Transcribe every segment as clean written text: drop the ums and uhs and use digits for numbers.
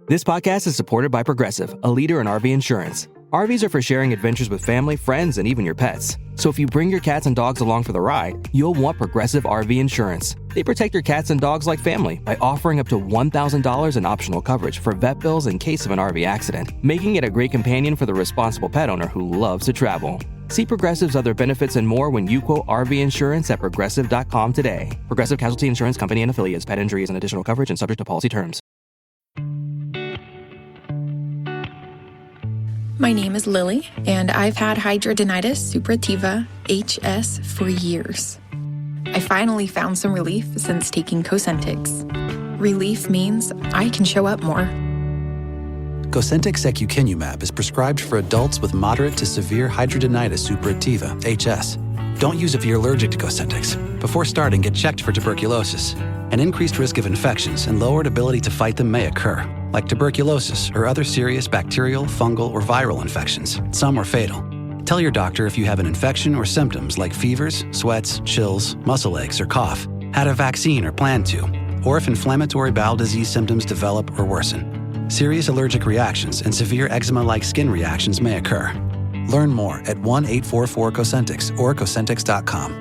This podcast is supported by Progressive, a leader in RV insurance. RVs are for sharing adventures with family, friends, and even your pets. So if you bring your cats and dogs along for the ride, you'll want Progressive RV insurance. They protect your cats and dogs like family by offering up to $1,000 in optional coverage for vet bills in case of an RV accident, making it a great companion for the responsible pet owner who loves to travel. See Progressive's other benefits and more when you quote RV insurance at Progressive.com today. Progressive Casualty Insurance Company and Affiliates. Pet injuries and additional coverage and subject to policy terms. My name is Lily, and I've had hidradenitis suppurativa, HS, for years. I finally found some relief since taking Cosentyx. Relief means I can show up more. Cosentyx secukinumab is prescribed for adults with moderate to severe hidradenitis suppurativa, HS. Don't use if you're allergic to Cosentyx. Before starting, get checked for tuberculosis. An increased risk of infections and lowered ability to fight them may occur, like tuberculosis or other serious bacterial, fungal, or viral infections. Some are fatal. Tell your doctor if you have an infection or symptoms like fevers, sweats, chills, muscle aches, or cough, had a vaccine or plan to, or if inflammatory bowel disease symptoms develop or worsen. Serious allergic reactions and severe eczema-like skin reactions may occur. Learn more at 1-844-COSENTYX or Cosentyx.com.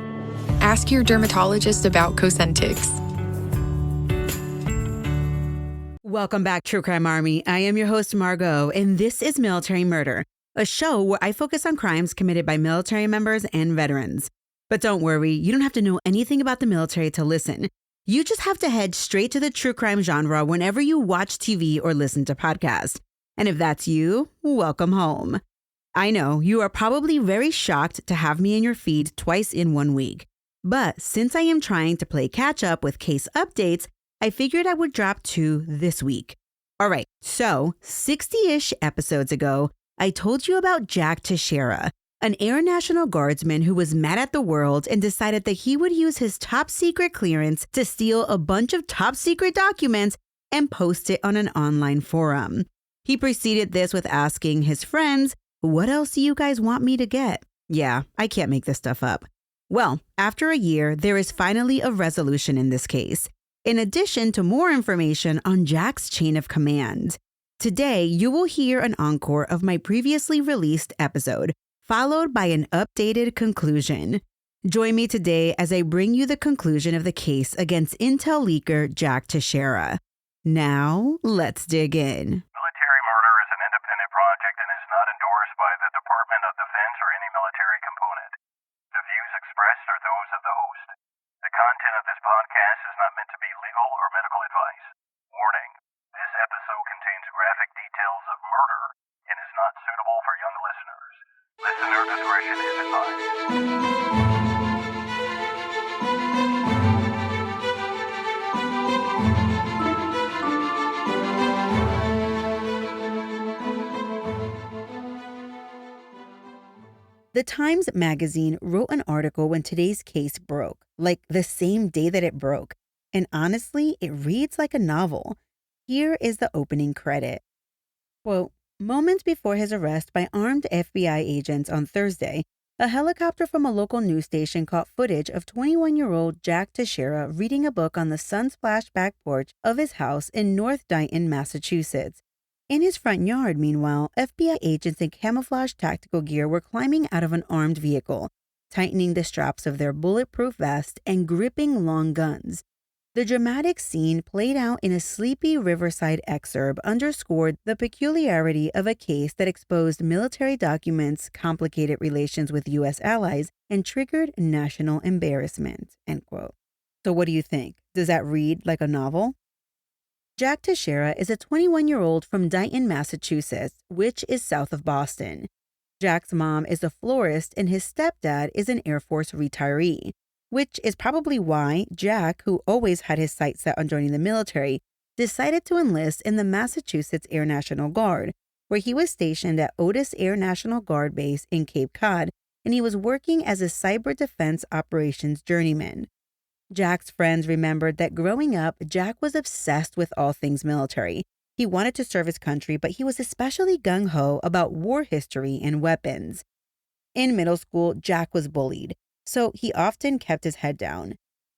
Ask your dermatologist about Cosentyx. Welcome back, True Crime Army. I am your host, Margot, and this is Military Murder, a show where I focus on crimes committed by military members and veterans. But don't worry, you don't have to know anything about the military to listen. You just have to head straight to the true crime genre whenever you watch TV or listen to podcasts. And if that's you, welcome home. I know you are probably very shocked to have me in your feed twice in 1 week. But since I am trying to play catch up with case updates, I figured I would drop 2 this week. All right, so 60-ish episodes ago, I told you about Jack Teixeira, an Air National Guardsman who was mad at the world and decided that he would use his top secret clearance to steal a bunch of top secret documents and post it on an online forum. He preceded this with asking his friends, "What else do you guys want me to get?" Yeah, I can't make this stuff up. Well, after a year, there is finally a resolution in this case, in addition to more information on Jack's chain of command. Today, you will hear an encore of my previously released episode, followed by an updated conclusion. Join me today as I bring you the conclusion of the case against Intel leaker Jack Teixeira. Now, let's dig in. Military murder is an independent project and is not endorsed by the Department of Defense or any military component. The views expressed are those of the host. The content of this podcast is not meant to be legal or medical advice. Warning, this episode contains graphic details of murder and is not suitable for young listeners. Listener discretion is advised. The Times Magazine wrote an article when today's case broke, like the same day that it broke. And honestly, it reads like a novel. Here is the opening credit. Quote, "Moments before his arrest by armed FBI agents on Thursday, a helicopter from a local news station caught footage of 21-year-old Jack Teixeira reading a book on the sun-splashed back porch of his house in North Dayton, Massachusetts. In his front yard, meanwhile, FBI agents in camouflage tactical gear were climbing out of an armed vehicle, tightening the straps of their bulletproof vest and gripping long guns. The dramatic scene played out in a sleepy riverside exurb underscored the peculiarity of a case that exposed military documents, complicated relations with U.S. allies, and triggered national embarrassment." End quote. So what do you think? Does that read like a novel? Jack Teixeira is a 21-year-old from Dayton, Massachusetts, which is south of Boston. Jack's mom is a florist and his stepdad is an Air Force retiree, which is probably why Jack, who always had his sights set on joining the military, decided to enlist in the Massachusetts Air National Guard, where he was stationed at Otis Air National Guard Base in Cape Cod, and he was working as a cyber defense operations journeyman. Jack's friends remembered that growing up, Jack was obsessed with all things military. He wanted to serve his country, but he was especially gung-ho about war history and weapons. In middle school, Jack was bullied, so he often kept his head down.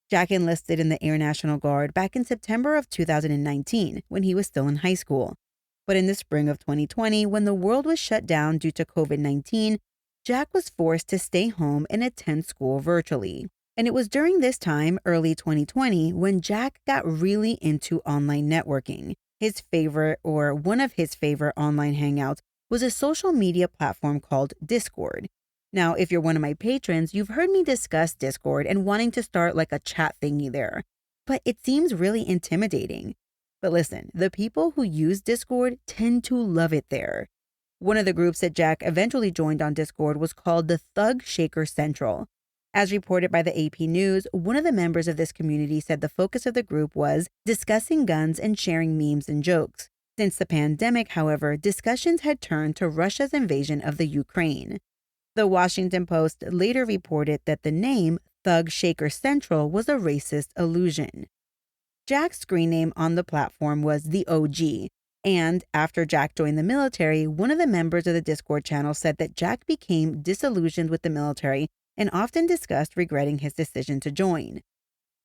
Jack enlisted in the Air National Guard back in September of 2019 when he was still in high school. But in the spring of 2020, when the world was shut down due to COVID-19, Jack was forced to stay home and attend school virtually. And it was during this time, early 2020, when Jack got really into online networking. His favorite, or one of his favorite online hangouts, was a social media platform called Discord. Now, if you're one of my patrons, you've heard me discuss Discord and wanting to start like a chat thingy there. But it seems really intimidating. But listen, the people who use Discord tend to love it there. One of the groups that Jack eventually joined on Discord was called the Thug Shaker Central. As reported by the AP News, one of the members of this community said the focus of the group was discussing guns and sharing memes and jokes. Since the pandemic, however, discussions had turned to Russia's invasion of the Ukraine. The Washington Post later reported that the name Thug Shaker Central was a racist allusion. Jack's screen name on the platform was the OG, and after Jack joined the military, one of the members of the Discord channel said that Jack became disillusioned with the military and often discussed regretting his decision to join.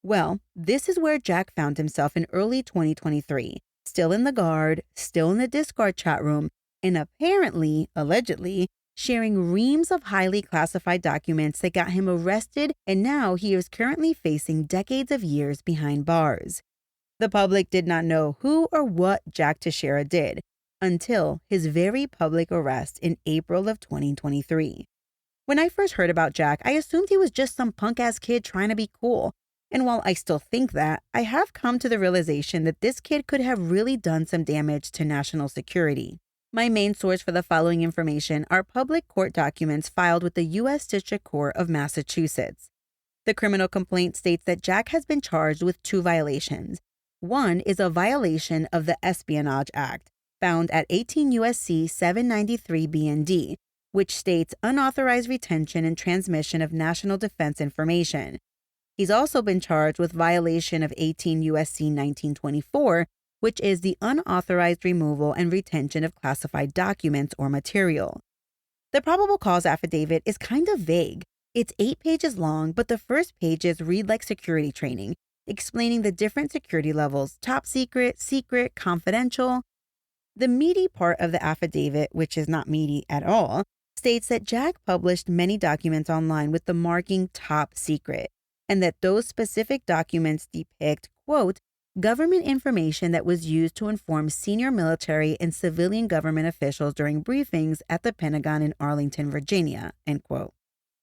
Well, this is where Jack found himself in early 2023, still in the Guard, still in the Discord chat room, and apparently, allegedly, sharing reams of highly classified documents that got him arrested, and now he is currently facing decades of years behind bars. The public did not know who or what Jack Teixeira did until his very public arrest in April of 2023. When I first heard about Jack, I assumed he was just some punk-ass kid trying to be cool. And while I still think that, I have come to the realization that this kid could have really done some damage to national security. My main source for the following information are public court documents filed with the U.S. District Court of Massachusetts. The criminal complaint states that Jack has been charged with 2 violations. One is a violation of the Espionage Act, found at 18 U.S.C. 793 B&D, which states unauthorized retention and transmission of national defense information. He's also been charged with violation of 18 U.S.C. 1924, which is the unauthorized removal and retention of classified documents or material. The probable cause affidavit is kind of vague. It's 8 pages long, but the first pages read like security training, explaining the different security levels: top secret, secret, confidential. The meaty part of the affidavit, which is not meaty at all, states that Jack published many documents online with the marking top secret, and that those specific documents depict, quote, government information that was used to inform senior military and civilian government officials during briefings at the Pentagon in Arlington, Virginia, end quote.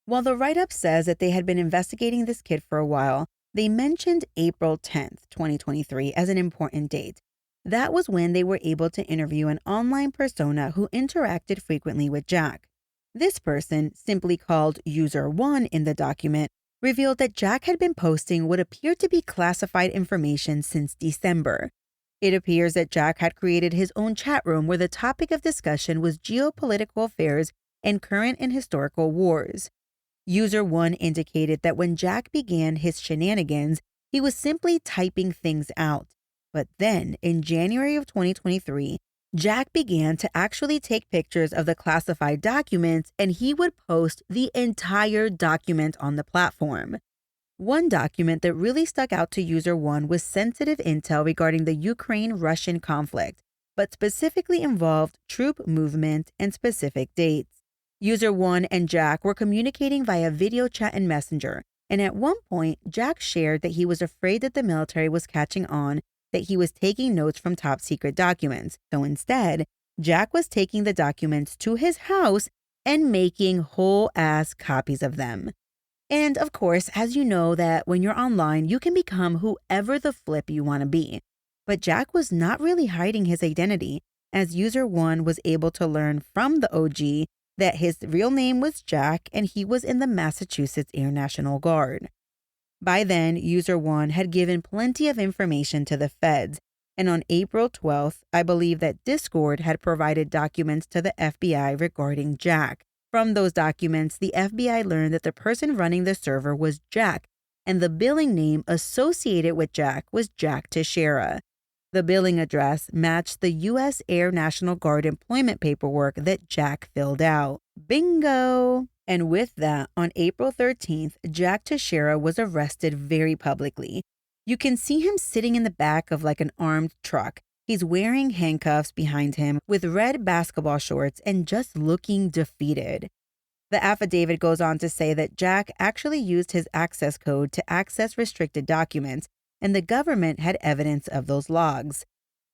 While the write-up says that they had been investigating this kid for a while, they mentioned April 10th, 2023 as an important date. That was when they were able to interview an online persona who interacted frequently with Jack. This person, simply called User 1 in the document, revealed that Jack had been posting what appeared to be classified information since December. It appears that Jack had created his own chat room where the topic of discussion was geopolitical affairs and current and historical wars. User 1 indicated that when Jack began his shenanigans, he was simply typing things out. But then, in January of 2023, Jack began to actually take pictures of the classified documents, and he would post the entire document on the platform. One document that really stuck out to User 1 was sensitive intel regarding the Ukraine-Russian conflict, but specifically involved troop movement and specific dates. User 1 and Jack were communicating via video chat and Messenger, and at one point, Jack shared that he was afraid that the military was catching on that he was taking notes from top secret documents. So instead, Jack was taking the documents to his house and making whole ass copies of them. And of course, as you know that when you're online, you can become whoever the flip you want to be. But Jack was not really hiding his identity, as User 1 was able to learn from the OG that his real name was Jack and he was in the Massachusetts Air National Guard. By then, User 1 had given plenty of information to the feds, and on April 12th, I believe that Discord had provided documents to the FBI regarding Jack. From those documents, the FBI learned that the person running the server was Jack, and the billing name associated with Jack was Jack Teixeira. The billing address matched the U.S. Air National Guard employment paperwork that Jack filled out. Bingo! And with that, on April 13th, Jack Teixeira was arrested very publicly. You can see him sitting in the back of like an armed truck, He's wearing handcuffs behind him with red basketball shorts and just looking defeated. The affidavit goes on to say that Jack actually used his access code to access restricted documents, and the government had evidence of those logs.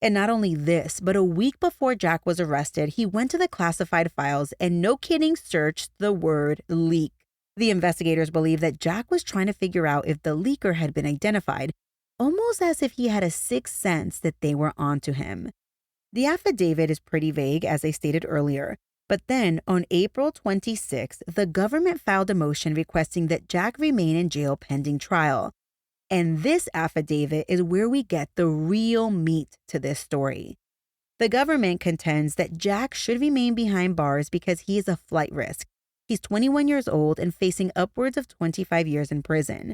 And not only this, but a week before Jack was arrested, he went to the classified files and, no kidding, searched the word leak. The investigators believe that Jack was trying to figure out if the leaker had been identified, almost as if he had a sixth sense that they were onto him. The affidavit is pretty vague, as I stated earlier, but then on April 26th, the government filed a motion requesting that Jack remain in jail pending trial. And this affidavit is where we get the real meat to this story. The government contends that Jack should remain behind bars because he is a flight risk. He's 21 years old and facing upwards of 25 years in prison.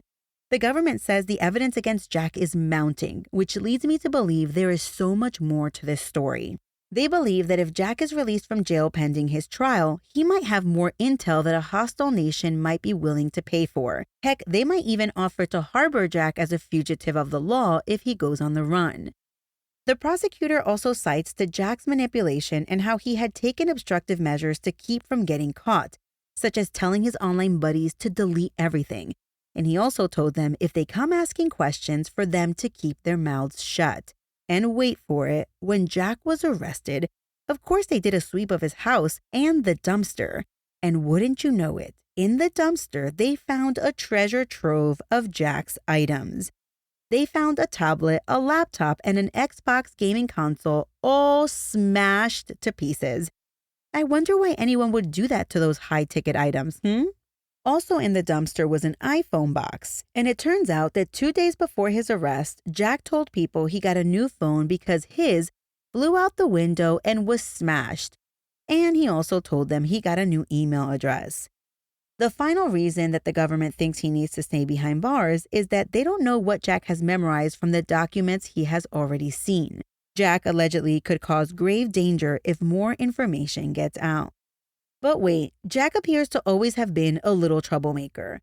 The government says the evidence against Jack is mounting, which leads me to believe there is so much more to this story. They believe that if Jack is released from jail pending his trial, he might have more intel that a hostile nation might be willing to pay for. Heck, they might even offer to harbor Jack as a fugitive of the law if he goes on the run. The prosecutor also cites to Jack's manipulation and how he had taken obstructive measures to keep from getting caught, such as telling his online buddies to delete everything. And he also told them if they come asking questions for them to keep their mouths shut. And wait for it, when Jack was arrested, of course they did a sweep of his house and the dumpster. And wouldn't you know it, in the dumpster they found a treasure trove of Jack's items. They found a tablet, a laptop, and an Xbox gaming console all smashed to pieces. I wonder why anyone would do that to those high-ticket items, Also in the dumpster was an iPhone box, and it turns out that 2 days before his arrest, Jack told people he got a new phone because his flew out the window and was smashed. And he also told them he got a new email address. The final reason that the government thinks he needs to stay behind bars is that they don't know what Jack has memorized from the documents he has already seen. Jack allegedly could cause grave danger if more information gets out. But wait, Jack appears to always have been a little troublemaker.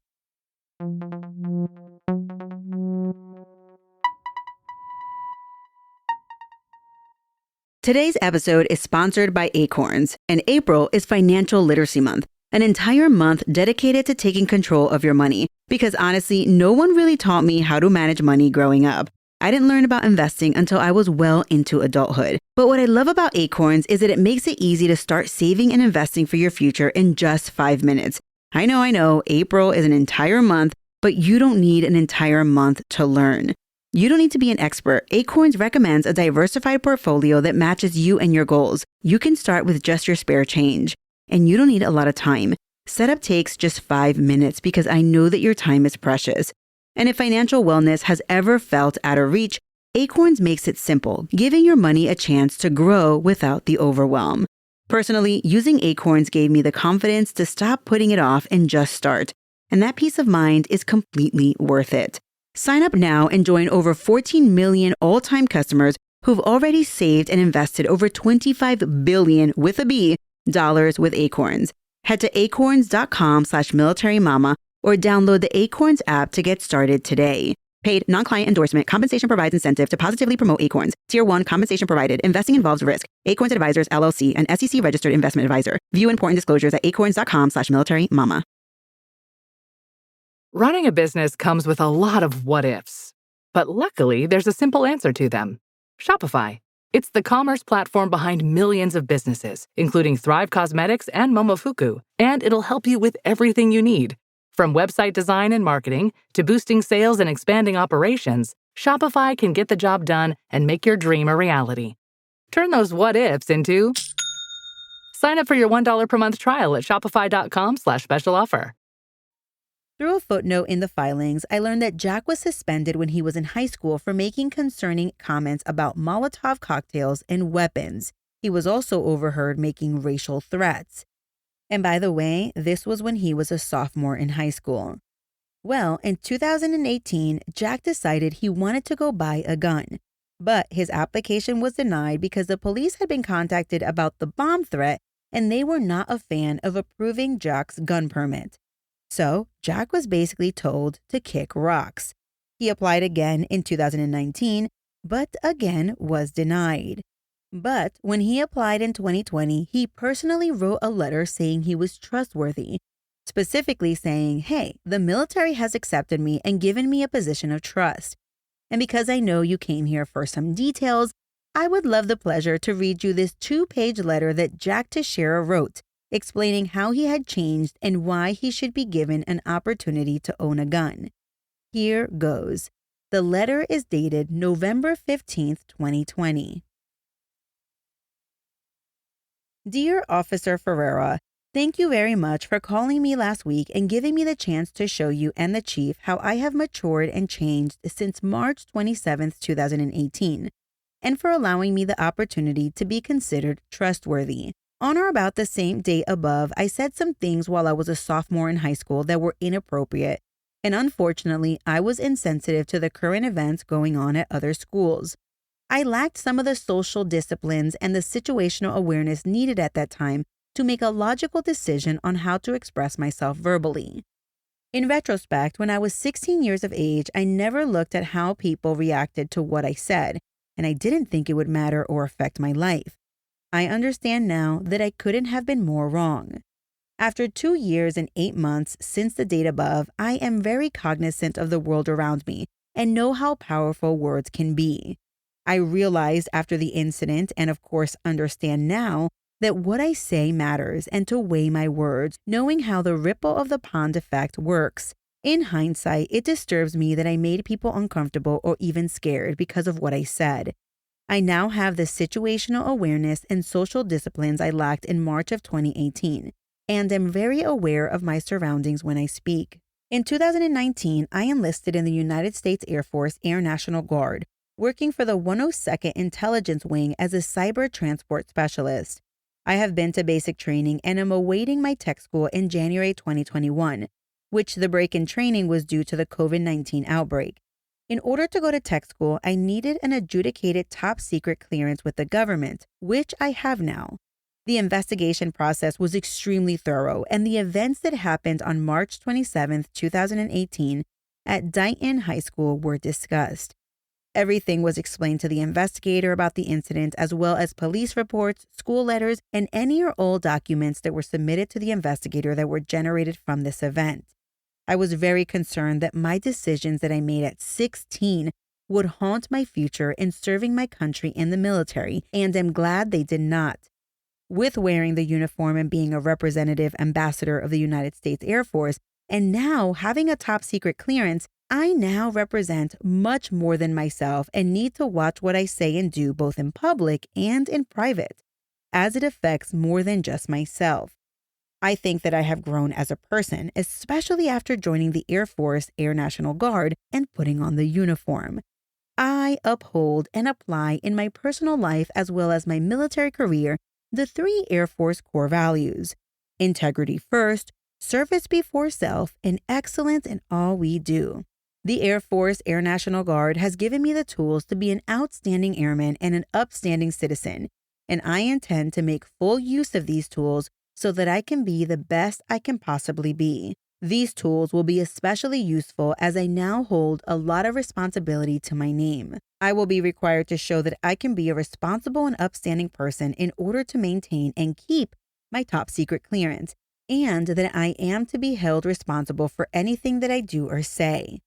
Today's episode is sponsored by Acorns, and April is Financial Literacy Month, an entire month dedicated to taking control of your money. Because honestly, no one really taught me how to manage money growing up. I didn't learn about investing until I was well into adulthood. But what I love about Acorns is that it makes it easy to start saving and investing for your future in just 5 minutes. I know, April is an entire month, but you don't need an entire month to learn. You don't need to be an expert. Acorns recommends a diversified portfolio that matches you and your goals. You can start with just your spare change. And you don't need a lot of time. Setup takes just 5 minutes because I know that your time is precious. And if financial wellness has ever felt out of reach, Acorns makes it simple, giving your money a chance to grow without the overwhelm. Personally, using Acorns gave me the confidence to stop putting it off and just start. And that peace of mind is completely worth it. Sign up now and join over 14 million all-time customers who've already saved and invested over $25 billion with a B dollars with Acorns. Head to acorns.com/militarymama or download the Acorns app to get started today. Paid non-client endorsement. Compensation provides incentive to positively promote Acorns. Tier 1 compensation provided. Investing involves risk. Acorns Advisors, LLC, an SEC registered investment advisor. View important disclosures at acorns.com/militarymama. Running a business comes with a lot of what-ifs. But luckily, there's a simple answer to them. Shopify. It's the commerce platform behind millions of businesses, including Thrive Cosmetics and Momofuku. And it'll help you with everything you need. From website design and marketing to boosting sales and expanding operations, Shopify can get the job done and make your dream a reality. Turn those what-ifs into... Sign up for your $1 per month trial at shopify.com/special offer. Through a footnote in the filings, I learned that Jack was suspended when he was in high school for making concerning comments about Molotov cocktails and weapons. He was also overheard making racial threats. And by the way, this was when he was a sophomore in high school. Well, in 2018, Jack decided he wanted to go buy a gun. But his application was denied because the police had been contacted about the bomb threat and they were not a fan of approving Jack's gun permit. So Jack was basically told to kick rocks. He applied again in 2019, but again was denied. But when he applied in 2020, he personally wrote a letter saying he was trustworthy, specifically saying, "Hey, the military has accepted me and given me a position of trust. And because I know you came here for some details, I would love the pleasure to read you this 2-page letter that Jack Teixeira wrote, explaining how he had changed and why he should be given an opportunity to own a gun." Here goes. The letter is dated November 15th, 2020. Dear Officer Ferreira, thank you very much for calling me last week and giving me the chance to show you and the Chief how I have matured and changed since March 27th, 2018, and for allowing me the opportunity to be considered trustworthy. On or about the same date above, I said some things while I was a sophomore in high school that were inappropriate, and unfortunately, I was insensitive to the current events going on at other schools. I lacked some of the social disciplines and the situational awareness needed at that time to make a logical decision on how to express myself verbally. In retrospect, when I was 16 years of age, I never looked at how people reacted to what I said, and I didn't think it would matter or affect my life. I understand now that I couldn't have been more wrong. After 2 years and 8 months since the date above, I am very cognizant of the world around me and know how powerful words can be. I realized after the incident, and of course understand now, that what I say matters and to weigh my words, knowing how the ripple of the pond effect works. In hindsight, it disturbs me that I made people uncomfortable or even scared because of what I said. I now have the situational awareness and social disciplines I lacked in March of 2018, and am very aware of my surroundings when I speak. In 2019, I enlisted in the United States Air Force Air National Guard, working for the 102nd Intelligence Wing as a cyber transport specialist. I have been to basic training and am awaiting my tech school in January 2021, which the break in training was due to the COVID-19 outbreak. In order to go to tech school, I needed an adjudicated top secret clearance with the government, which I have now. The investigation process was extremely thorough, and the events that happened on March 27, 2018, at Dighton High School were discussed. Everything was explained to the investigator about the incident, as well as police reports, school letters, and any or all documents that were submitted to the investigator that were generated from this event. I was very concerned that my decisions that I made at 16 would haunt my future in serving my country in the military, and am glad they did not. With wearing the uniform and being a representative ambassador of the United States Air Force, and now having a top secret clearance, I now represent much more than myself and need to watch what I say and do both in public and in private, as it affects more than just myself. I think that I have grown as a person, especially after joining the Air Force Air National Guard and putting on the uniform. I uphold and apply in my personal life as well as my military career the 3 Air Force core values: integrity first, service before self, and excellence in all we do. The Air Force Air National Guard has given me the tools to be an outstanding airman and an upstanding citizen, and I intend to make full use of these tools so that I can be the best I can possibly be. These tools will be especially useful as I now hold a lot of responsibility to my name. I will be required to show that I can be a responsible and upstanding person in order to maintain and keep my top secret clearance, and that I am to be held responsible for anything that I do or say.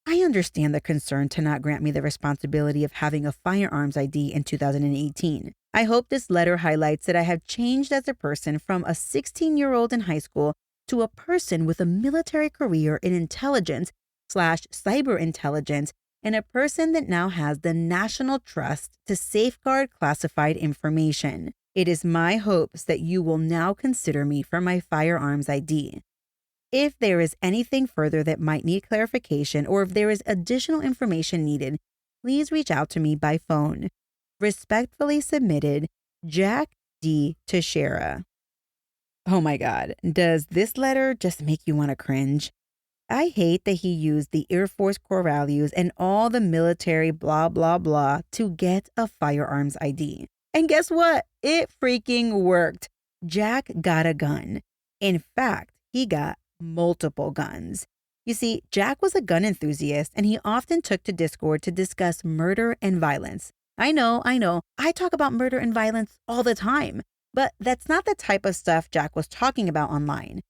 I understand the concern to not grant me the responsibility of having a firearms ID in 2018. I hope this letter highlights that I have changed as a person from a 16-year-old in high school to a person with a military career in intelligence/cyber intelligence, and a person that now has the national trust to safeguard classified information. It is my hopes that you will now consider me for my firearms ID. If there is anything further that might need clarification, or if there is additional information needed, please reach out to me by phone. Respectfully submitted, Jack D. Teixeira. Oh my God, does this letter just make you want to cringe? I hate that he used the Air Force core values and all the military blah blah blah to get a firearms ID. And guess what? It freaking worked. Jack got a gun. In fact, he got multiple guns. You see, Jack was a gun enthusiast and he often took to Discord to discuss murder and violence. I know. I talk about murder and violence all the time, but that's not the type of stuff Jack was talking about online.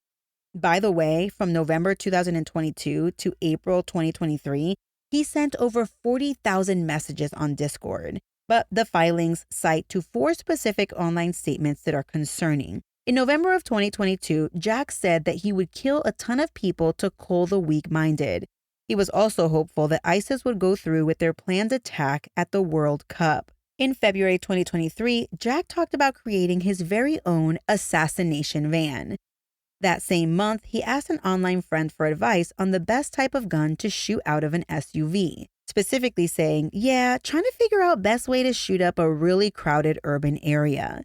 By the way, from November 2022 to April 2023, he sent over 40,000 messages on Discord. But the filings cite to 4 specific online statements that are concerning. In November of 2022, Jack said that he would kill a ton of people to cull the weak-minded. He was also hopeful that ISIS would go through with their planned attack at the World Cup. In February 2023, Jack talked about creating his very own assassination van. That same month, he asked an online friend for advice on the best type of gun to shoot out of an SUV, specifically saying, trying to figure out best way to shoot up a really crowded urban area.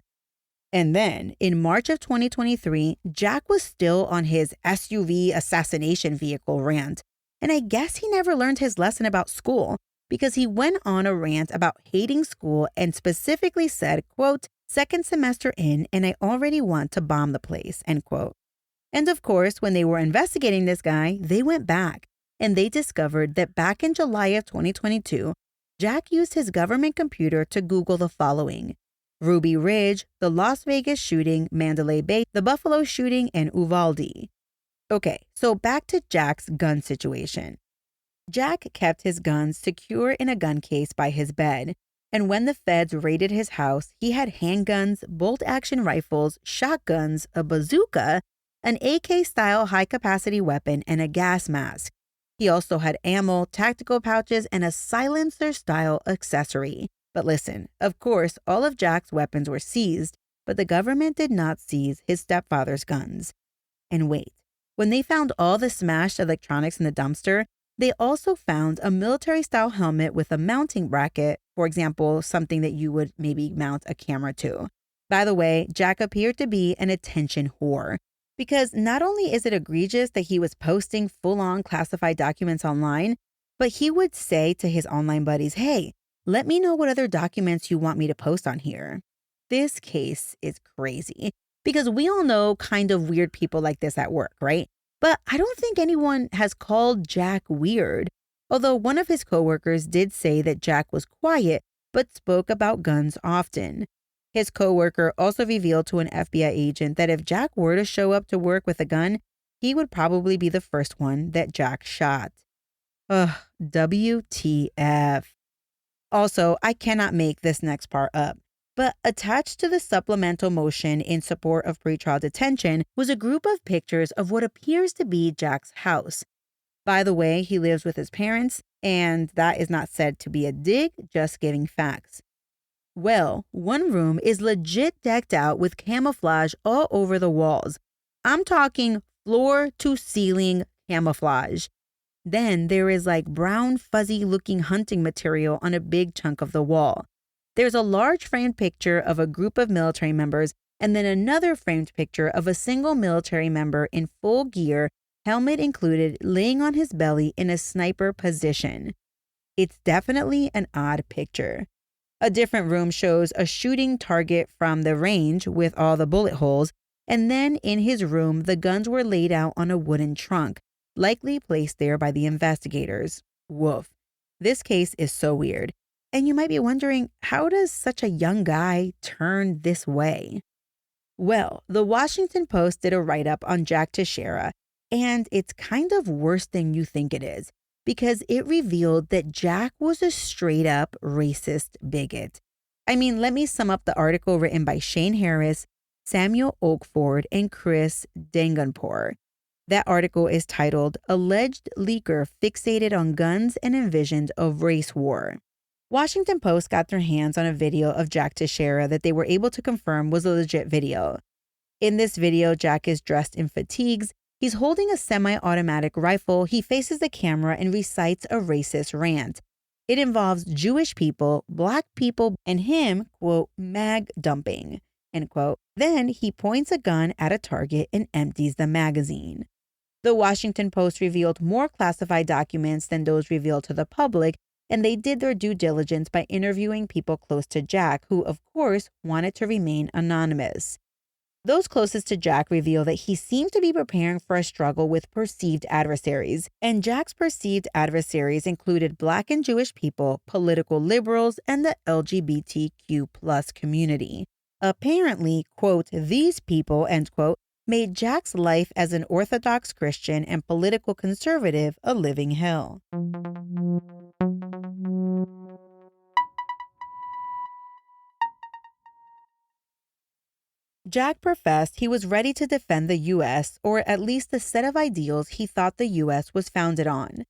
And then, in March of 2023, Jack was still on his SUV assassination vehicle rant. And I guess he never learned his lesson about school, because he went on a rant about hating school and specifically said, quote, "Second semester in and I already want to bomb the place," end quote. And of course, when they were investigating this guy, they went back and they discovered that back in July of 2022, Jack used his government computer to Google the following: Ruby Ridge, the Las Vegas shooting, Mandalay Bay, the Buffalo shooting, and Uvalde. Okay, so back to Jack's gun situation. Jack kept his guns secure in a gun case by his bed. And when the feds raided his house, he had handguns, bolt-action rifles, shotguns, a bazooka, an AK-style high-capacity weapon, and a gas mask. He also had ammo, tactical pouches, and a silencer-style accessory. But listen, of course, all of Jack's weapons were seized, but the government did not seize his stepfather's guns. And wait, when they found all the smashed electronics in the dumpster, they also found a military-style helmet with a mounting bracket, for example, something that you would maybe mount a camera to. By the way, Jack appeared to be an attention whore. Because not only is it egregious that he was posting full-on classified documents online, but he would say to his online buddies, "Hey, let me know what other documents you want me to post on here." This case is crazy because we all know kind of weird people like this at work, right? But I don't think anyone has called Jack weird, although one of his coworkers did say that Jack was quiet but spoke about guns often. His coworker also revealed to an FBI agent that if Jack were to show up to work with a gun, he would probably be the first one that Jack shot. Ugh, WTF. Also, I cannot make this next part up, but attached to the supplemental motion in support of pretrial detention was a group of pictures of what appears to be Jack's house. By the way, he lives with his parents, and that is not said to be a dig, just giving facts. Well, one room is legit decked out with camouflage all over the walls. I'm talking floor to ceiling camouflage. Then there is like brown fuzzy looking hunting material on a big chunk of the wall. There's a large framed picture of a group of military members and then another framed picture of a single military member in full gear, helmet included, laying on his belly in a sniper position. It's definitely an odd picture. A different room shows a shooting target from the range with all the bullet holes, and then in his room, the guns were laid out on a wooden trunk, likely placed there by the investigators. Woof. This case is so weird. And you might be wondering, how does such a young guy turn this way? Well, the Washington Post did a write-up on Jack Teixeira, and it's kind of worse than you think it is, because it revealed that Jack was a straight-up racist bigot. I mean, let me sum up the article written by Shane Harris, Samuel Oakford, and Chris Danganpour. That article is titled, "Alleged Leaker Fixated on Guns and Envisioned a Race War." Washington Post got their hands on a video of Jack Teixeira that they were able to confirm was a legit video. In this video, Jack is dressed in fatigues. He's holding a semi-automatic rifle. He faces the camera and recites a racist rant. It involves Jewish people, black people, and him, quote, mag dumping, end quote. Then he points a gun at a target and empties the magazine. The Washington Post revealed more classified documents than those revealed to the public, and they did their due diligence by interviewing people close to Jack, who, of course, wanted to remain anonymous. Those closest to Jack reveal that he seemed to be preparing for a struggle with perceived adversaries, and Jack's perceived adversaries included Black and Jewish people, political liberals, and the LGBTQ plus community. Apparently, quote, these people, end quote, made Jack's life as an Orthodox Christian and political conservative a living hell. Jack professed he was ready to defend the U.S., or at least the set of ideals he thought the U.S. was founded on.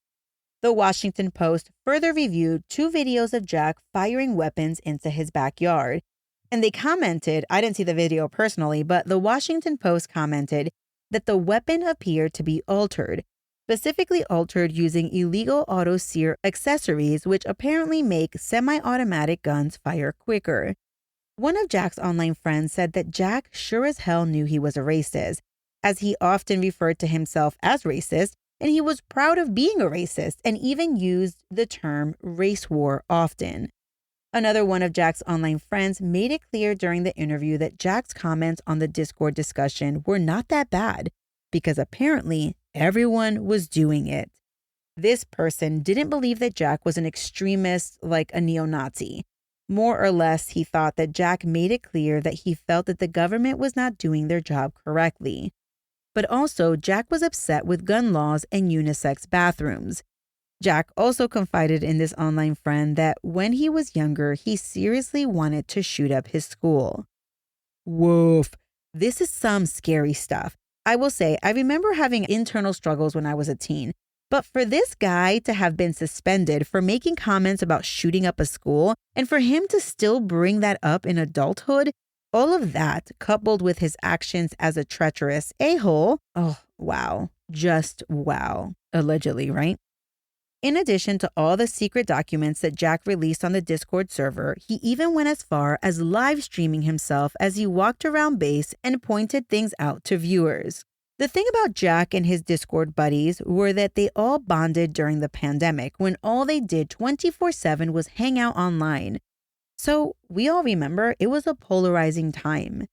The Washington Post further reviewed 2 videos of Jack firing weapons into his backyard. And they commented, I didn't see the video personally, but the Washington Post commented that the weapon appeared to be altered, specifically altered using illegal auto-sear accessories, which apparently make semi-automatic guns fire quicker. One of Jack's online friends said that Jack sure as hell knew he was a racist, as he often referred to himself as racist, and he was proud of being a racist and even used the term race war often. Another one of Jack's online friends made it clear during the interview that Jack's comments on the Discord discussion were not that bad, because apparently everyone was doing it. This person didn't believe that Jack was an extremist like a neo-Nazi. More or less, he thought that Jack made it clear that he felt that the government was not doing their job correctly. But also, Jack was upset with gun laws and unisex bathrooms. Jack also confided in this online friend that when he was younger, he seriously wanted to shoot up his school. Woof. This is some scary stuff. I will say, I remember having internal struggles when I was a teen. But for this guy to have been suspended for making comments about shooting up a school, and for him to still bring that up in adulthood, all of that, coupled with his actions as a treacherous a-hole, oh, wow. Just wow. Allegedly, right? In addition to all the secret documents that Jack released on the Discord server, he even went as far as live streaming himself as he walked around base and pointed things out to viewers. The thing about Jack and his Discord buddies were that they all bonded during the pandemic when all they did 24/7 was hang out online. So we all remember it was a polarizing time.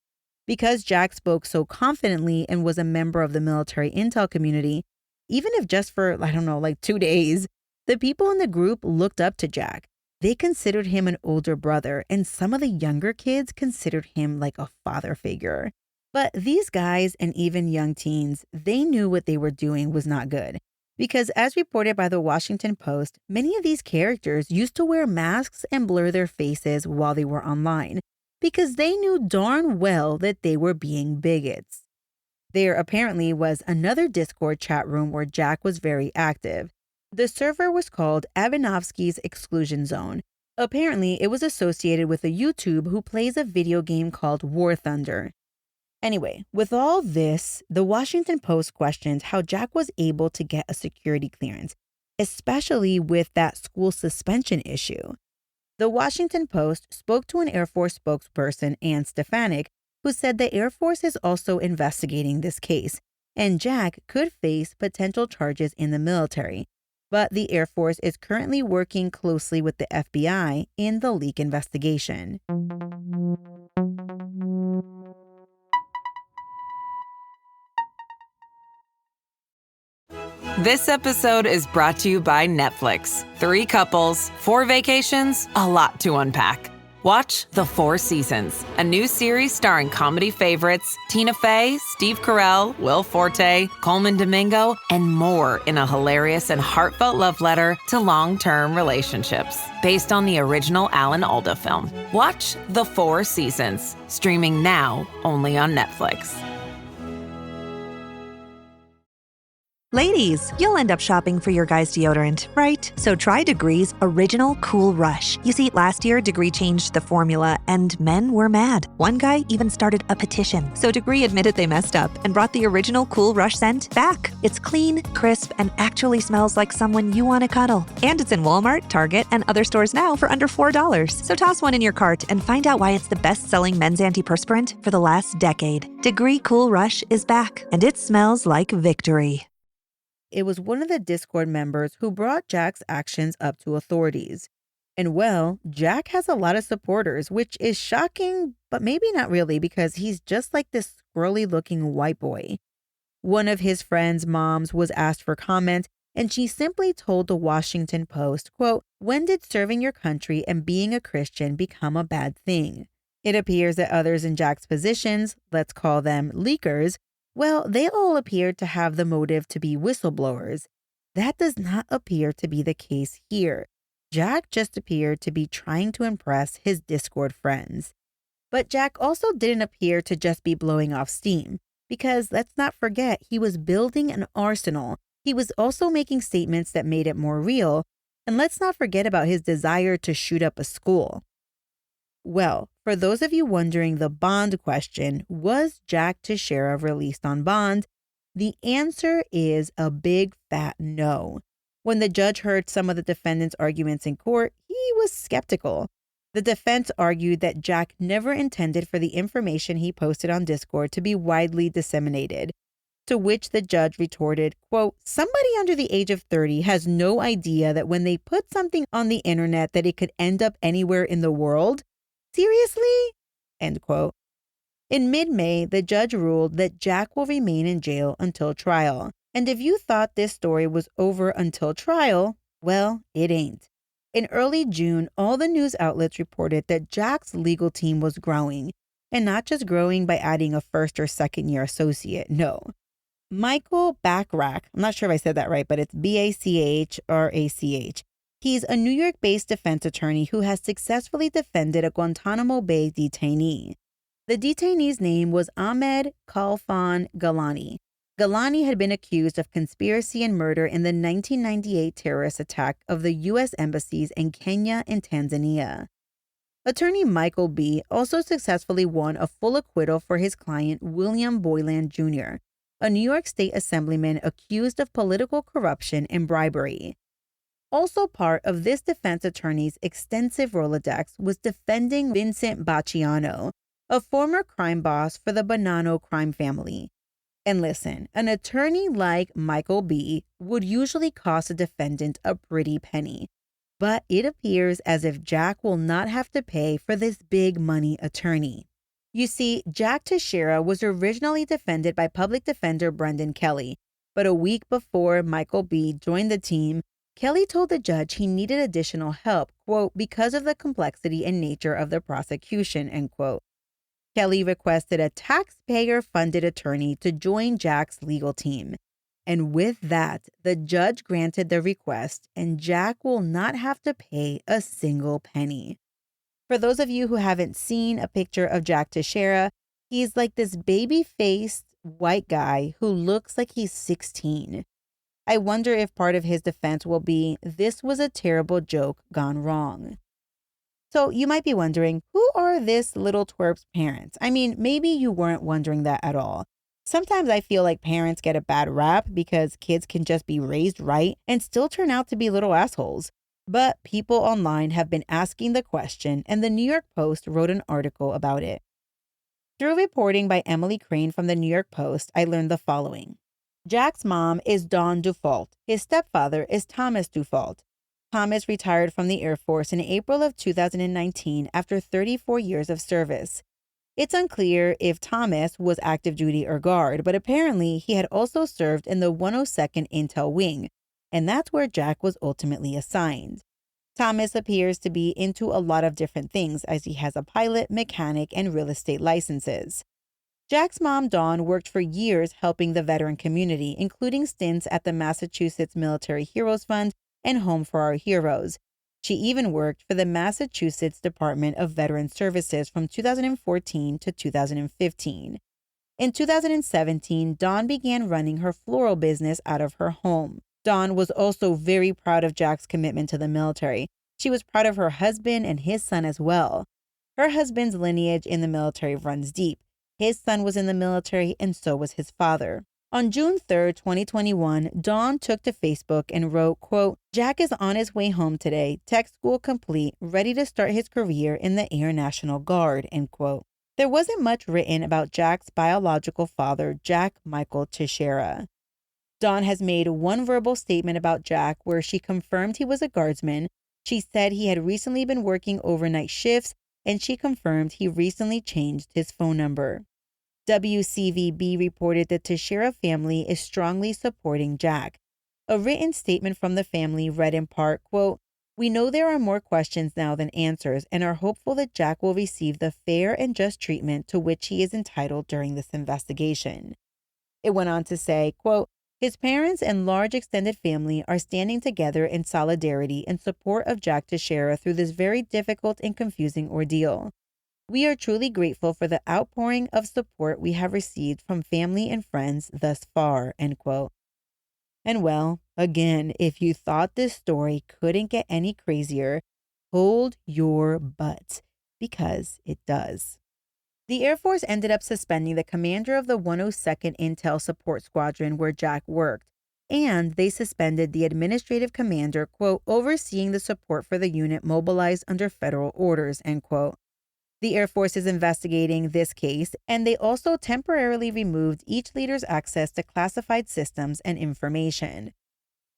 Because Jack spoke so confidently and was a member of the military intel community, even if just for, 2 days, the people in the group looked up to Jack. They considered him an older brother, and some of the younger kids considered him like a father figure. But these guys and even young teens, they knew what they were doing was not good. Because as reported by the Washington Post, many of these characters used to wear masks and blur their faces while they were online, because they knew darn well that they were being bigots. There apparently was another Discord chat room where Jack was very active. The server was called Avinovsky's Exclusion Zone. Apparently, it was associated with a YouTube who plays a video game called War Thunder. Anyway, with all this, the Washington Post questioned how Jack was able to get a security clearance, especially with that school suspension issue. The Washington Post spoke to an Air Force spokesperson, Ann Stefanik, who said the Air Force is also investigating this case, and Jack could face potential charges in the military. But the Air Force is currently working closely with the FBI in the leak investigation. This episode is brought to you by Netflix. 3 couples, 4 vacations, a lot to unpack. Watch The 4 Seasons, a new series starring comedy favorites Tina Fey, Steve Carell, Will Forte, Coleman Domingo, and more in a hilarious and heartfelt love letter to long-term relationships. Based on the original Alan Alda film. Watch The 4 Seasons, streaming now only on Netflix. Ladies, you'll end up shopping for your guy's deodorant, right? So try Degree's Original Cool Rush. You see, last year, Degree changed the formula, and men were mad. One guy even started a petition. So Degree admitted they messed up and brought the Original Cool Rush scent back. It's clean, crisp, and actually smells like someone you want to cuddle. And it's in Walmart, Target, and other stores now for under $4. So toss one in your cart and find out why it's the best-selling men's antiperspirant for the last decade. Degree Cool Rush is back, and it smells like victory. It was one of the Discord members who brought Jack's actions up to authorities. And well, Jack has a lot of supporters, which is shocking, but maybe not really, because he's just like this squirrely-looking white boy. One of his friend's moms was asked for comment, and she simply told the Washington Post, quote, "When did serving your country and being a Christian become a bad thing?" It appears that others in Jack's positions, let's call them leakers, well, they all appeared to have the motive to be whistleblowers. That does not appear to be the case here. Jack just appeared to be trying to impress his Discord friends. But Jack also didn't appear to just be blowing off steam, because let's not forget he was building an arsenal. He was also making statements that made it more real, and let's not forget about his desire to shoot up a school. Well, for those of you wondering the bond question, was Jack Teixeira released on bond? The answer is a big fat no. When the judge heard some of the defendant's arguments in court, he was skeptical. The defense argued that Jack never intended for the information he posted on Discord to be widely disseminated, to which the judge retorted, quote, "Somebody under the age of 30 has no idea that when they put something on the internet that it could end up anywhere in the world? Seriously?" End quote. In mid-May, the judge ruled that Jack will remain in jail until trial. And if you thought this story was over until trial, well, it ain't. In early June, all the news outlets reported that Jack's legal team was growing, and not just growing by adding a first or second year associate, no. Michael Bachrach, I'm not sure if I said that right, but it's Bachrach. He's a New York-based defense attorney who has successfully defended a Guantanamo Bay detainee. The detainee's name was Ahmed Khalfan Galani. Galani had been accused of conspiracy and murder in the 1998 terrorist attack of the U.S. embassies in Kenya and Tanzania. Attorney Michael B. also successfully won a full acquittal for his client William Boylan Jr., a New York State assemblyman accused of political corruption and bribery. Also part of this defense attorney's extensive Rolodex was defending Vincent Bacciano, a former crime boss for the Bonanno crime family. And listen, an attorney like Michael B. would usually cost a defendant a pretty penny, but it appears as if Jack will not have to pay for this big money attorney. You see, Jack Teixeira was originally defended by public defender Brendan Kelly, but a week before Michael B. joined the team, Kelly told the judge he needed additional help, quote, because of the complexity and nature of the prosecution, end quote. Kelly requested a taxpayer-funded attorney to join Jack's legal team. And with that, the judge granted the request, and Jack will not have to pay a single penny. For those of you who haven't seen a picture of Jack Teixeira, he's like this baby-faced white guy who looks like he's 16. I wonder if part of his defense will be, this was a terrible joke gone wrong. So you might be wondering, who are this little twerp's parents? I mean, maybe you weren't wondering that at all. Sometimes I feel like parents get a bad rap because kids can just be raised right and still turn out to be little assholes. But people online have been asking the question, and the New York Post wrote an article about it. Through reporting by Emily Crane from the New York Post, I learned the following. Jack's mom is Dawn Dufault. His stepfather is Thomas Dufault. Thomas retired from the Air Force in April of 2019 after 34 years of service. It's unclear if Thomas was active duty or guard, but apparently he had also served in the 102nd Intel Wing, and that's where Jack was ultimately assigned. Thomas appears to be into a lot of different things as he has a pilot, mechanic, and real estate licenses. Jack's mom, Dawn, worked for years helping the veteran community, including stints at the Massachusetts Military Heroes Fund and Home for Our Heroes. She even worked for the Massachusetts Department of Veteran Services from 2014 to 2015. In 2017, Dawn began running her floral business out of her home. Dawn was also very proud of Jack's commitment to the military. She was proud of her husband and his son as well. Her husband's lineage in the military runs deep. His son was in the military, and so was his father. On June 3, 2021, Dawn took to Facebook and wrote, quote, Jack is on his way home today, tech school complete, ready to start his career in the Air National Guard, end quote. There wasn't much written about Jack's biological father, Jack Michael Teixeira. Dawn has made one verbal statement about Jack where she confirmed he was a guardsman. She said he had recently been working overnight shifts, and she confirmed he recently changed his phone number. WCVB reported the Teixeira family is strongly supporting Jack. A written statement from the family read in part, quote, "We know there are more questions now than answers and are hopeful that Jack will receive the fair and just treatment to which he is entitled during this investigation." It went on to say, quote, "His parents and large extended family are standing together in solidarity in support of Jack Teixeira through this very difficult and confusing ordeal. We are truly grateful for the outpouring of support we have received from family and friends thus far," end quote. And well, again, if you thought this story couldn't get any crazier, hold your butt, because it does. The Air Force ended up suspending the commander of the 102nd Intel Support Squadron where Jack worked, and they suspended the administrative commander, quote, "overseeing the support for the unit mobilized under federal orders," end quote. The Air Force is investigating this case, and they also temporarily removed each leader's access to classified systems and information.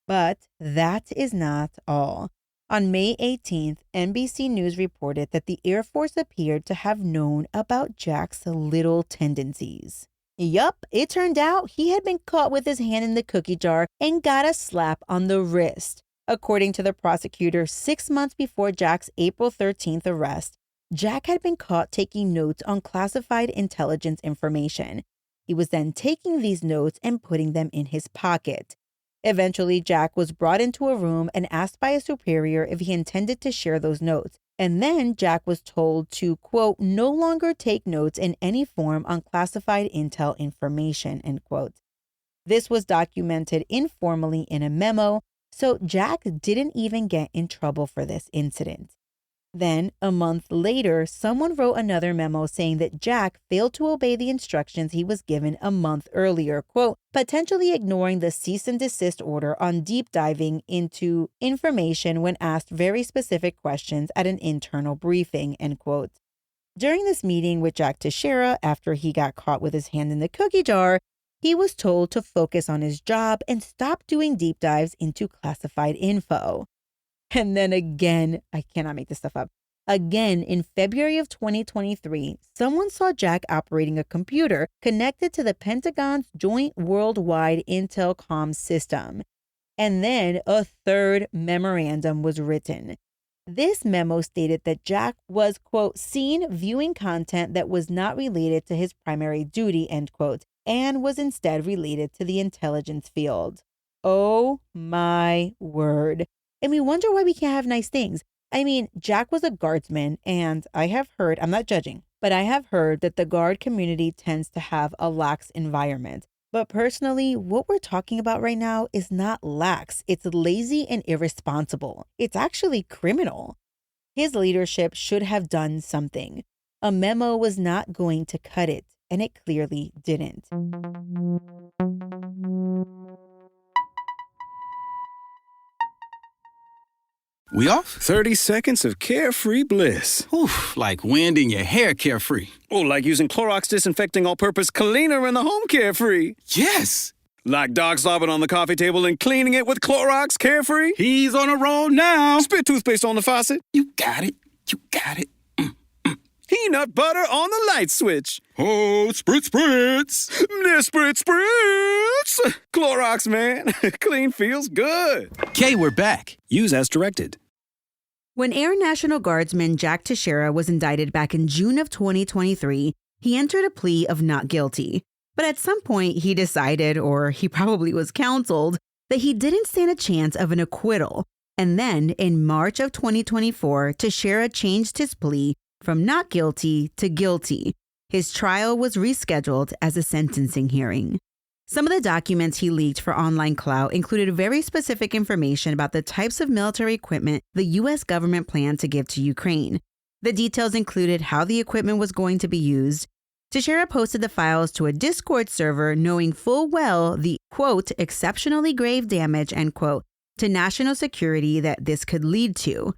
But that is not all. On May 18th, NBC News reported that the Air Force appeared to have known about Jack's little tendencies. Yup, it turned out he had been caught with his hand in the cookie jar and got a slap on the wrist. According to the prosecutor, 6 months before Jack's April 13th arrest, Jack had been caught taking notes on classified intelligence information. He was then taking these notes and putting them in his pocket. Eventually, Jack was brought into a room and asked by a superior if he intended to share those notes. And then Jack was told to, quote, "no longer take notes in any form on classified intel information," end quote. This was documented informally in a memo, so Jack didn't even get in trouble for this incident. Then, a month later, someone wrote another memo saying that Jack failed to obey the instructions he was given a month earlier, quote, potentially ignoring the cease and desist order on deep diving into information when asked very specific questions at an internal briefing, end quote. During this meeting with Jack Teixeira, after he got caught with his hand in the cookie jar, he was told to focus on his job and stop doing deep dives into classified info. And then again, I cannot make this stuff up. Again, in February of 2023, someone saw Jack operating a computer connected to the Pentagon's Joint Worldwide Intel Comm system. And then a third memorandum was written. This memo stated that Jack was, quote, seen viewing content that was not related to his primary duty, end quote, and was instead related to the intelligence field. Oh my word. And we wonder why we can't have nice things. I mean, Jack was a guardsman, and I have heard, I'm not judging, but I have heard that the guard community tends to have a lax environment. But personally, what we're talking about right now is not lax. It's lazy and irresponsible. It's actually criminal. His leadership should have done something. A memo was not going to cut it, and it clearly didn't. We off? 30 seconds of carefree bliss. Oof, like wind in your hair carefree. Oh, like using Clorox Disinfecting All-Purpose Cleaner in the home carefree. Yes! Like dog slobbing on the coffee table and cleaning it with Clorox carefree. He's on a roll now. Spit toothpaste on the faucet. You got it. You got it. Peanut butter on the light switch. Oh, spritz, spritz. Spritz, spritz. Clorox, man. Clean feels good. Okay, we're back. Use as directed. When Air National Guardsman Jack Teixeira was indicted back in June of 2023, he entered a plea of not guilty. But at some point, he decided, or he probably was counseled, that he didn't stand a chance of an acquittal. And then, in March of 2024, Teixeira changed his plea from not guilty to guilty. His trial was rescheduled as a sentencing hearing. Some of the documents he leaked for online clout included very specific information about the types of military equipment the U.S. government planned to give to Ukraine. The details included how the equipment was going to be used. Teixeira posted the files to a Discord server knowing full well the, quote, exceptionally grave damage, end quote, to national security that this could lead to.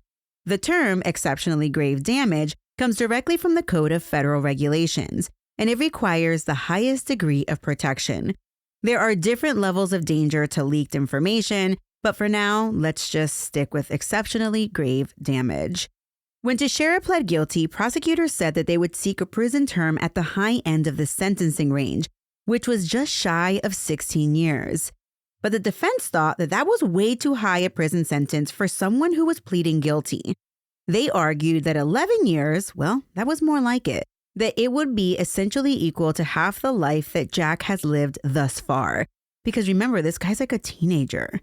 The term exceptionally grave damage comes directly from the Code of Federal Regulations, and it requires the highest degree of protection. There are different levels of danger to leaked information, but for now, let's just stick with exceptionally grave damage. When Teixeira pled guilty, prosecutors said that they would seek a prison term at the high end of the sentencing range, which was just shy of 16 years. But the defense thought that that was way too high a prison sentence for someone who was pleading guilty. They argued that 11 years, well, that was more like it, that it would be essentially equal to half the life that Jack has lived thus far. Because remember, this guy's like a teenager.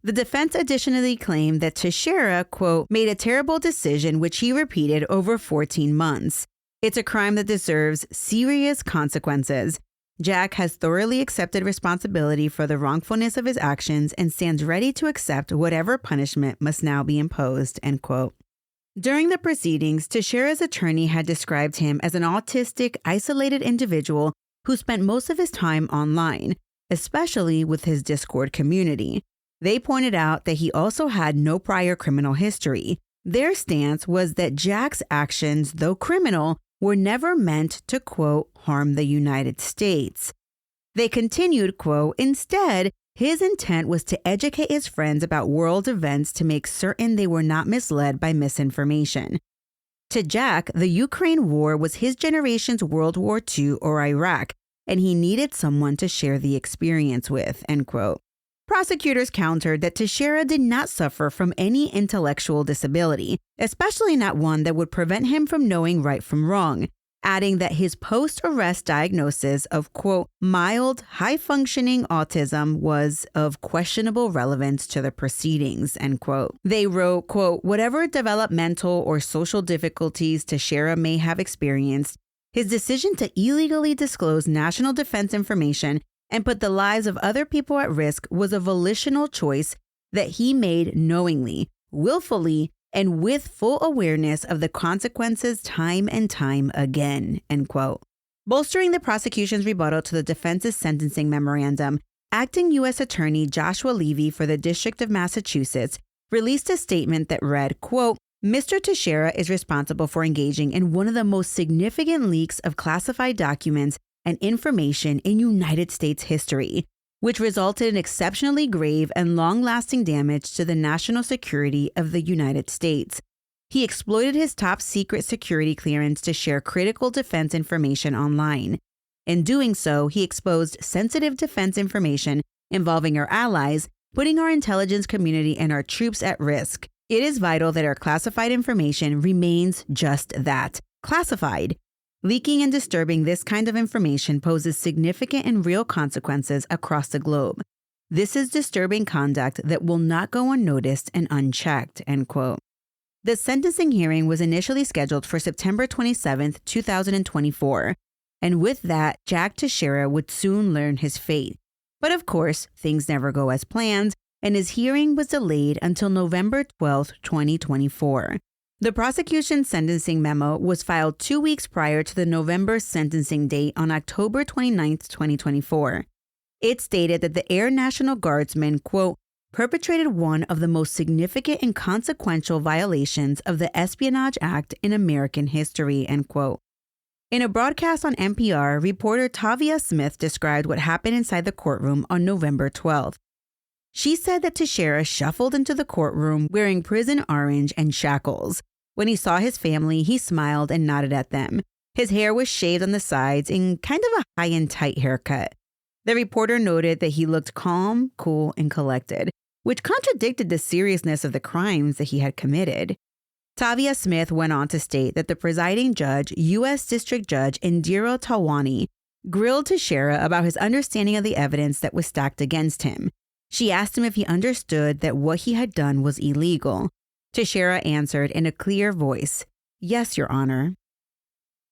The defense additionally claimed that Teixeira, quote, made a terrible decision which he repeated over 14 months. It's a crime that deserves serious consequences. Jack has thoroughly accepted responsibility for the wrongfulness of his actions and stands ready to accept whatever punishment must now be imposed, end quote. During the proceedings, Teixeira's attorney had described him as an autistic, isolated individual who spent most of his time online, especially with his Discord community. They pointed out that he also had no prior criminal history. Their stance was that Jack's actions, though criminal, were never meant to, quote, harm the United States. They continued, quote, instead, his intent was to educate his friends about world events to make certain they were not misled by misinformation. To Jack, the Ukraine war was his generation's World War II or Iraq, and he needed someone to share the experience with, end quote. Prosecutors countered that Teixeira did not suffer from any intellectual disability, especially not one that would prevent him from knowing right from wrong, adding that his post-arrest diagnosis of, quote, mild, high-functioning autism was of questionable relevance to the proceedings, end quote. They wrote, quote, whatever developmental or social difficulties Teixeira may have experienced, his decision to illegally disclose national defense information and put the lives of other people at risk was a volitional choice that he made knowingly, willfully, and with full awareness of the consequences time and time again, end quote. Bolstering the prosecution's rebuttal to the defense's sentencing memorandum, acting U.S. Attorney Joshua Levy for the District of Massachusetts released a statement that read, quote, Mr. Teixeira is responsible for engaging in one of the most significant leaks of classified documents and information in United States history, which resulted in exceptionally grave and long-lasting damage to the national security of the United States. He exploited his top-secret security clearance to share critical defense information online. In doing so, he exposed sensitive defense information involving our allies, putting our intelligence community and our troops at risk. It is vital that our classified information remains just that, classified. Leaking and disturbing this kind of information poses significant and real consequences across the globe. This is disturbing conduct that will not go unnoticed and unchecked, end quote. The sentencing hearing was initially scheduled for September 27, 2024, and with that, Jack Teixeira would soon learn his fate. But of course, things never go as planned, and his hearing was delayed until November 12, 2024. The prosecution's sentencing memo was filed 2 weeks prior to the November sentencing date on October 29, 2024. It stated that the Air National Guardsman, quote, perpetrated one of the most significant and consequential violations of the Espionage Act in American history, end quote. In a broadcast on NPR, reporter Tavia Smith described what happened inside the courtroom on November 12th. She said that Teixeira shuffled into the courtroom wearing prison orange and shackles. When he saw his family, he smiled and nodded at them. His hair was shaved on the sides in kind of a high and tight haircut. The reporter noted that he looked calm, cool, and collected, which contradicted the seriousness of the crimes that he had committed. Tavia Smith went on to state that the presiding judge, U.S. District Judge Indira Talwani, grilled Teixeira about his understanding of the evidence that was stacked against him. She asked him if he understood that what he had done was illegal. Teixeira answered in a clear voice, "Yes, Your Honor."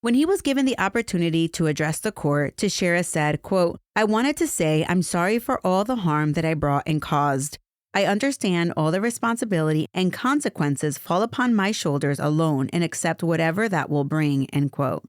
When he was given the opportunity to address the court, Teixeira said, quote, "I wanted to say I'm sorry for all the harm that I brought and caused. I understand all the responsibility and consequences fall upon my shoulders alone and accept whatever that will bring," end quote.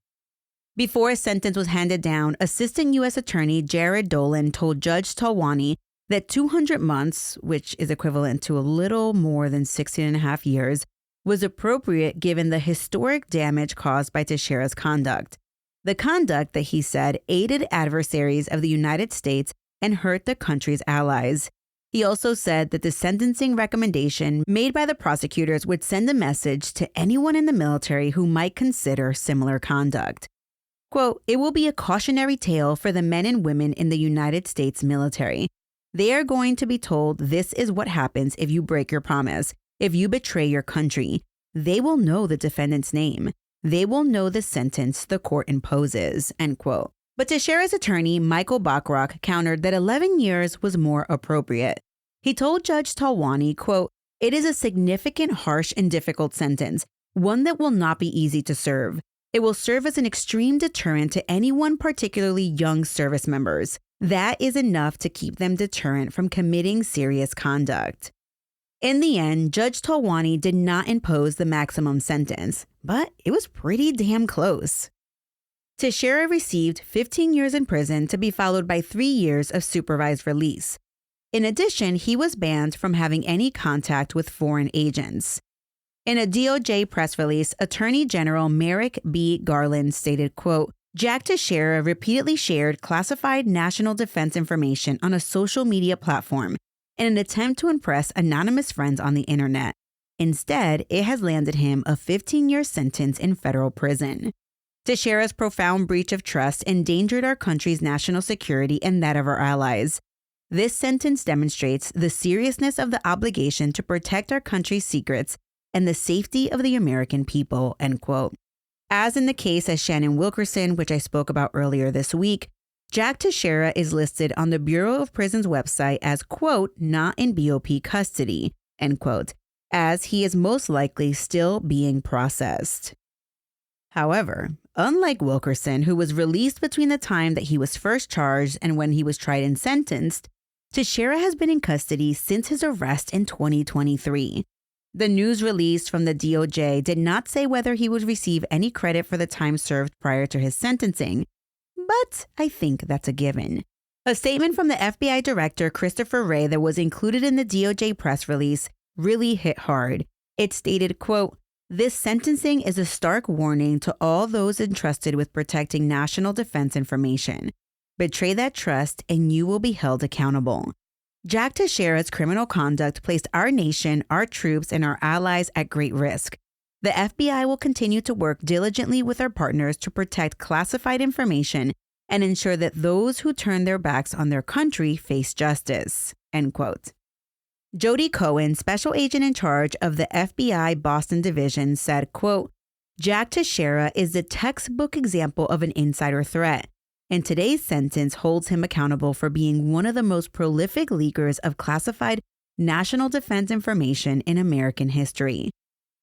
Before a sentence was handed down, Assistant U.S. Attorney Jared Dolan told Judge Talwani that 200 months, which is equivalent to a little more than 16 and a half years, was appropriate given the historic damage caused by Teixeira's conduct. The conduct that he said aided adversaries of the United States and hurt the country's allies. He also said that the sentencing recommendation made by the prosecutors would send a message to anyone in the military who might consider similar conduct. Quote, "It will be a cautionary tale for the men and women in the United States military. They are going to be told this is what happens if you break your promise, if you betray your country. They will know the defendant's name. They will know the sentence the court imposes," end quote. But Teixeira's attorney, Michael Bachrach, countered that 11 years was more appropriate. He told Judge Talwani, quote, "It is a significant, harsh, and difficult sentence, one that will not be easy to serve. It will serve as an extreme deterrent to anyone, particularly young service members. That is enough to keep them deterrent from committing serious conduct." In the end, Judge Talwani did not impose the maximum sentence, but it was pretty damn close. Teixeira received 15 years in prison to be followed by 3 years of supervised release. In addition, he was banned from having any contact with foreign agents. In a DOJ press release, Attorney General Merrick B. Garland stated, quote, "Jack Teixeira repeatedly shared classified national defense information on a social media platform in an attempt to impress anonymous friends on the internet. Instead, it has landed him a 15-year sentence in federal prison. Teixeira's profound breach of trust endangered our country's national security and that of our allies. This sentence demonstrates the seriousness of the obligation to protect our country's secrets and the safety of the American people," end quote. As in the case of Shannon Wilkerson, which I spoke about earlier this week, Jack Teixeira is listed on the Bureau of Prisons website as, quote, "not in BOP custody," end quote, as he is most likely still being processed. However, unlike Wilkerson, who was released between the time that he was first charged and when he was tried and sentenced, Teixeira has been in custody since his arrest in 2023. The news release from the DOJ did not say whether he would receive any credit for the time served prior to his sentencing, but I think that's a given. A statement from the FBI director, Christopher Wray, that was included in the DOJ press release really hit hard. It stated, quote, "This sentencing is a stark warning to all those entrusted with protecting national defense information. Betray that trust and you will be held accountable. Jack Teixeira's criminal conduct placed our nation, our troops, and our allies at great risk. The FBI will continue to work diligently with our partners to protect classified information and ensure that those who turn their backs on their country face justice," end quote. Jody Cohen, special agent in charge of the FBI Boston Division, said, quote, "Jack Teixeira is the textbook example of an insider threat, and today's sentence holds him accountable for being one of the most prolific leakers of classified national defense information in American history.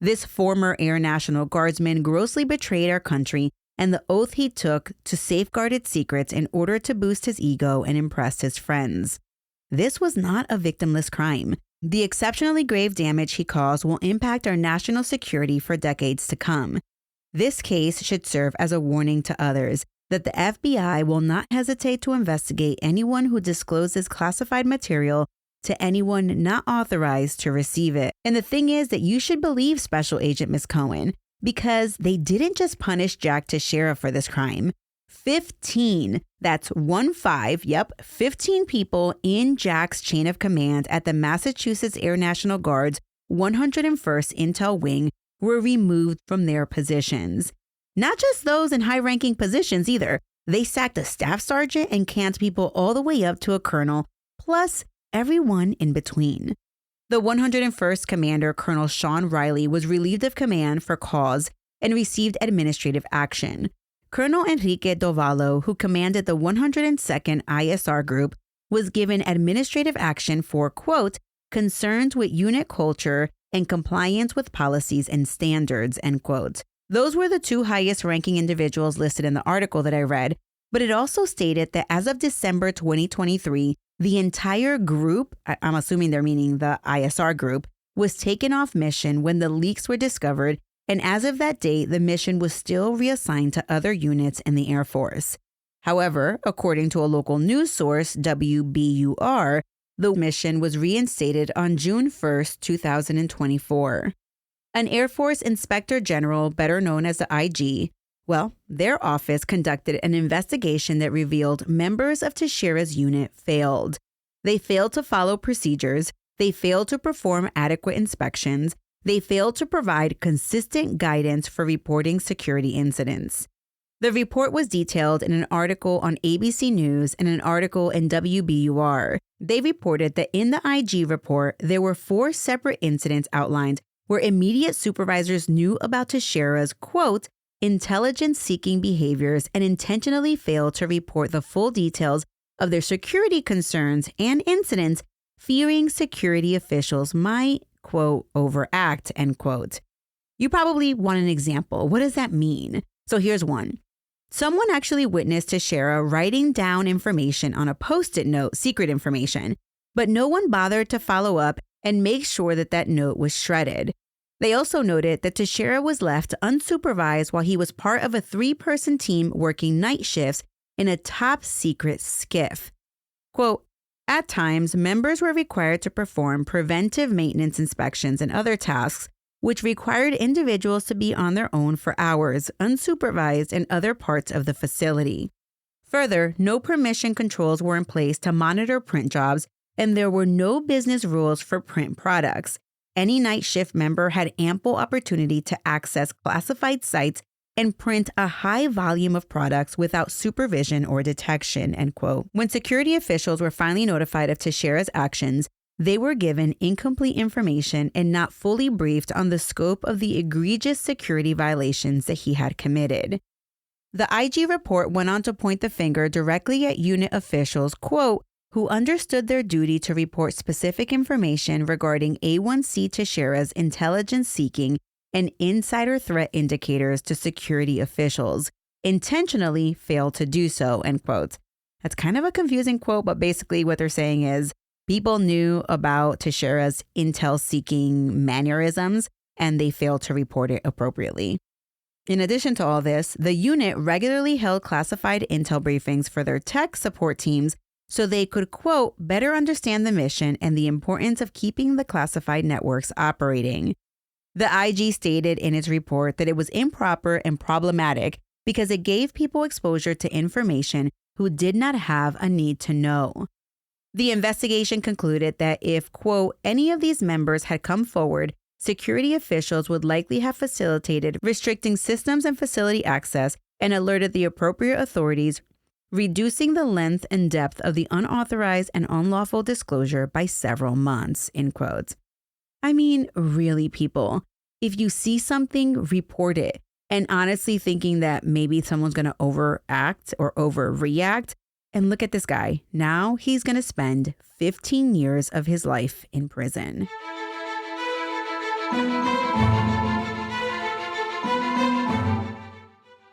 This former Air National Guardsman grossly betrayed our country and the oath he took to safeguard its secrets in order to boost his ego and impress his friends. This was not a victimless crime. The exceptionally grave damage he caused will impact our national security for decades to come. This case should serve as a warning to others that the FBI will not hesitate to investigate anyone who discloses classified material to anyone not authorized to receive it." And the thing is that you should believe Special Agent Ms. Cohen, because they didn't just punish Jack Teixeira for this crime. 15, that's 15 people in Jack's chain of command at the Massachusetts Air National Guard's 101st Intel Wing were removed from their positions. Not just those in high-ranking positions either. They sacked a staff sergeant and canned people all the way up to a colonel, plus everyone in between. The 101st Commander, Colonel Sean Riley, was relieved of command for cause and received administrative action. Colonel Enrique Dovallo, who commanded the 102nd ISR Group, was given administrative action for, quote, "concerns with unit culture and compliance with policies and standards," end quote. Those were the two highest ranking individuals listed in the article that I read, but it also stated that as of December 2023, the entire group, I'm assuming they're meaning the ISR group, was taken off mission when the leaks were discovered, and as of that date, the mission was still reassigned to other units in the Air Force. However, according to a local news source, WBUR, the mission was reinstated on June 1st, 2024. An Air Force Inspector General, better known as the IG, their office conducted an investigation that revealed members of Teixeira's unit failed. They failed to follow procedures. They failed to perform adequate inspections. They failed to provide consistent guidance for reporting security incidents. The report was detailed in an article on ABC News and an article in WBUR. They reported that in the IG report, there were 4 separate incidents outlined where immediate supervisors knew about Teixeira's, quote, intelligence-seeking behaviors and intentionally failed to report the full details of their security concerns and incidents, fearing security officials might, quote, overact, end quote. You probably want an example. What does that mean? So here's one. Someone actually witnessed Teixeira writing down information on a Post-it note, secret information, but no one bothered to follow up and make sure that that note was shredded. They also noted that Teixeira was left unsupervised while he was part of a 3-person team working night shifts in a top-secret SCIF. Quote, at times, members were required to perform preventive maintenance inspections and other tasks which required individuals to be on their own for hours, unsupervised in other parts of the facility. Further, no permission controls were in place to monitor print jobs, and there were no business rules for print products. Any night shift member had ample opportunity to access classified sites and print a high volume of products without supervision or detection, end quote. When security officials were finally notified of Teixeira's actions, they were given incomplete information and not fully briefed on the scope of the egregious security violations that he had committed. The IG report went on to point the finger directly at unit officials, quote, who understood their duty to report specific information regarding A1C Teixeira's intelligence-seeking and insider threat indicators to security officials, intentionally failed to do so, end quote. That's kind of a confusing quote, but basically what they're saying is, people knew about Teixeira's intel-seeking mannerisms, and they failed to report it appropriately. In addition to all this, the unit regularly held classified intel briefings for their tech support teams so they could, quote, better understand the mission and the importance of keeping the classified networks operating. The IG stated in its report that it was improper and problematic because it gave people exposure to information who did not have a need to know. The investigation concluded that if, quote, any of these members had come forward, security officials would likely have facilitated restricting systems and facility access and alerted the appropriate authorities, reducing the length and depth of the unauthorized and unlawful disclosure by several months, end quote. I mean, really, people, if you see something, report it. And honestly, thinking that maybe someone's going to overact or overreact. And look at this guy. Now he's going to spend 15 years of his life in prison.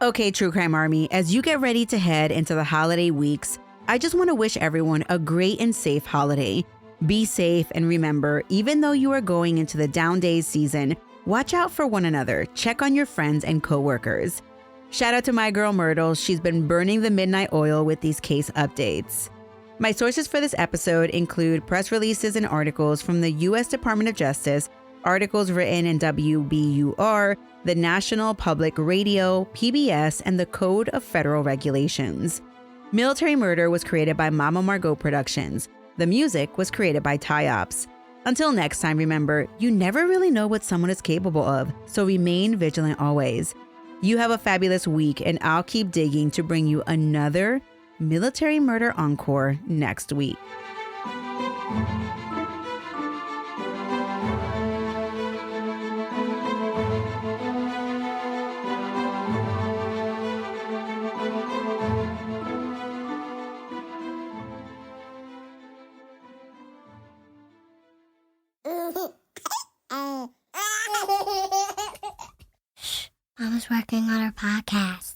Okay, True Crime Army, as you get ready to head into the holiday weeks, I just want to wish everyone a great and safe holiday. Be safe, and remember, even though you are going into the down days season, watch out for one another. Check on your friends and coworkers. Shout out to my girl Myrtle. She's been burning the midnight oil with these case updates. My sources for this episode include press releases and articles from the U.S. Department of Justice, articles written in WBUR, the National Public Radio, PBS, and the Code of Federal Regulations. Military Murder was created by Mama Margot Productions. The music was created by Ty-Ops. Until next time, remember, you never really know what someone is capable of, so remain vigilant always. You have a fabulous week, and I'll keep digging to bring you another Military Murder Encore next week. Mama's working on her podcast.